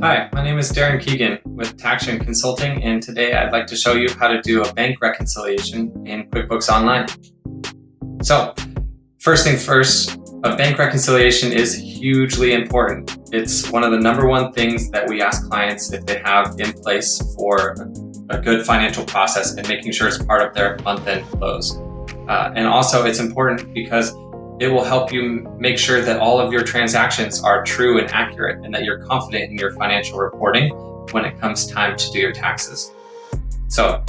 Hi, my name is Darren Keegan with Taction Consulting, and today I'd like to show you how to do a bank reconciliation in QuickBooks Online. So, first thing first, a bank reconciliation is hugely important. It's one of the number one things that we ask clients if they have in place for a good financial process and making sure it's part of their month-end close. And also it's important because it will help you make sure that all of your transactions are true and accurate and that you're confident in your financial reporting when it comes time to do your taxes. So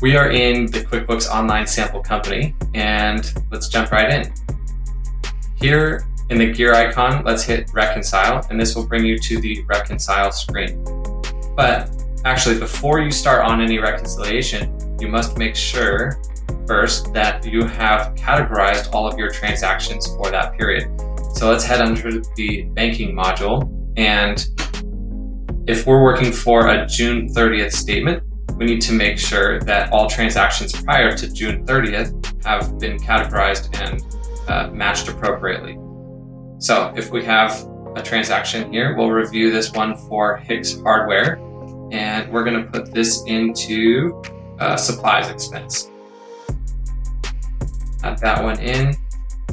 we are in the QuickBooks Online sample company, and let's jump right in. Here in the gear icon, let's hit Reconcile, and this will bring you to the Reconcile screen. But actually, before you start on any reconciliation, you must make sure first that you have categorized all of your transactions for that period. So let's head under the banking module, and if we're working for a June 30th statement, we need to make sure that all transactions prior to June 30th have been categorized and matched appropriately. So if we have a transaction here, we'll review this one for Hicks Hardware, and we're going to put this into supplies expense. Add that one in.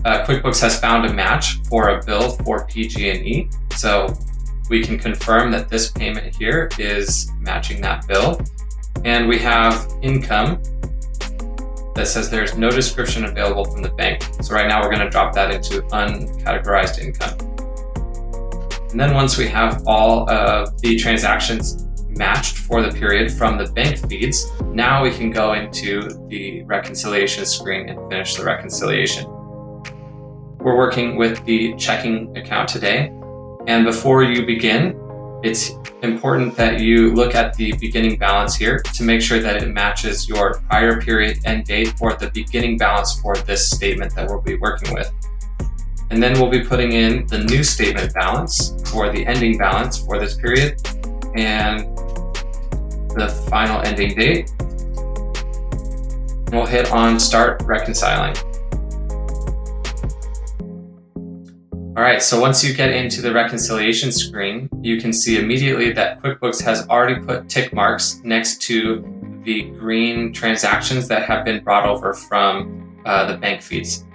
QuickBooks has found a match for a bill for PG&E, so we can confirm that this payment here is matching that bill. And we have income that says there's no description available from the bank. So right now we're going to drop that into uncategorized income. And then once we have all of the transactions matched for the period from the bank feeds, now we can go into the reconciliation screen and finish the reconciliation. We're working with the checking account today, and before you begin, it's important that you look at the beginning balance here to make sure that it matches your prior period end date or the beginning balance for this statement that we'll be working with. And then we'll be putting in the new statement balance for the ending balance for this period and the final ending date. And we'll hit on Start Reconciling. All right, so once you get into the reconciliation screen, you can see immediately that QuickBooks has already put tick marks next to the green transactions that have been brought over from the bank feeds.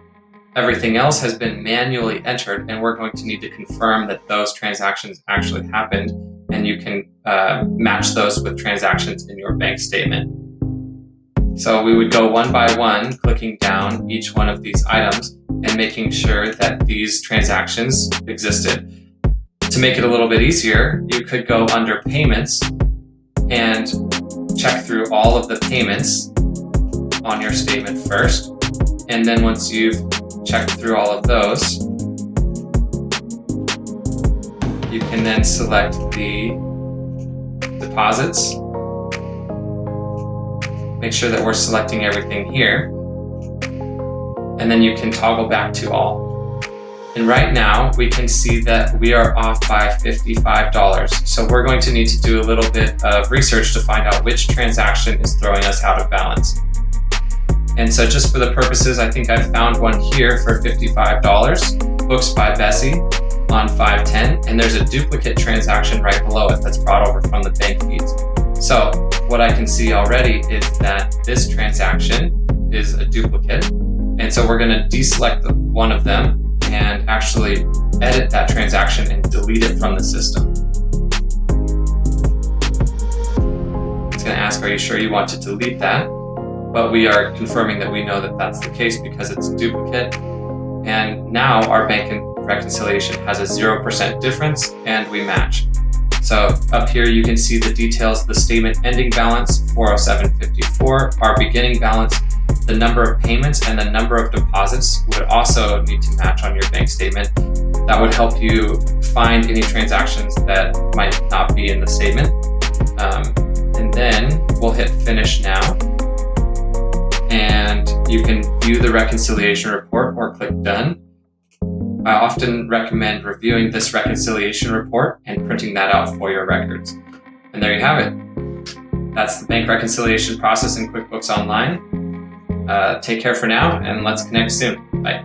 Everything else has been manually entered, and we're going to need to confirm that those transactions actually happened, and you can match those with transactions in your bank statement. So we would go one by one, clicking down each one of these items and making sure that these transactions existed. To make it a little bit easier, you could go under Payments and check through all of the payments on your statement first. And then once you've checked through all of those, you can then select the deposits. Make sure that we're selecting everything here. And then you can toggle back to all. And right now we can see that we are off by $55. So we're going to need to do a little bit of research to find out which transaction is throwing us out of balance. And so just for the purposes, I think I found one here for $55, Books by Bessie on 5/10, and there's a duplicate transaction right below it that's brought over from the bank feeds. So what I can see already is that this transaction is a duplicate, and so we're going to deselect one of them and actually edit that transaction and delete it from the system. It's going to ask, are you sure you want to delete that? But we are confirming that we know that that's the case because it's a duplicate. And now our bank reconciliation has a 0% difference and we match. So up here you can see the details, the statement ending balance, $407.54, our beginning balance, the number of payments and the number of deposits would also need to match on your bank statement. That would help you find any transactions that might not be in the statement. And then we'll hit Finish Now. And you can view the reconciliation report or click Done. I often recommend reviewing this reconciliation report and printing that out for your records. And there you have it. That's the bank reconciliation process in QuickBooks Online. Take care for now, and let's connect soon. Bye.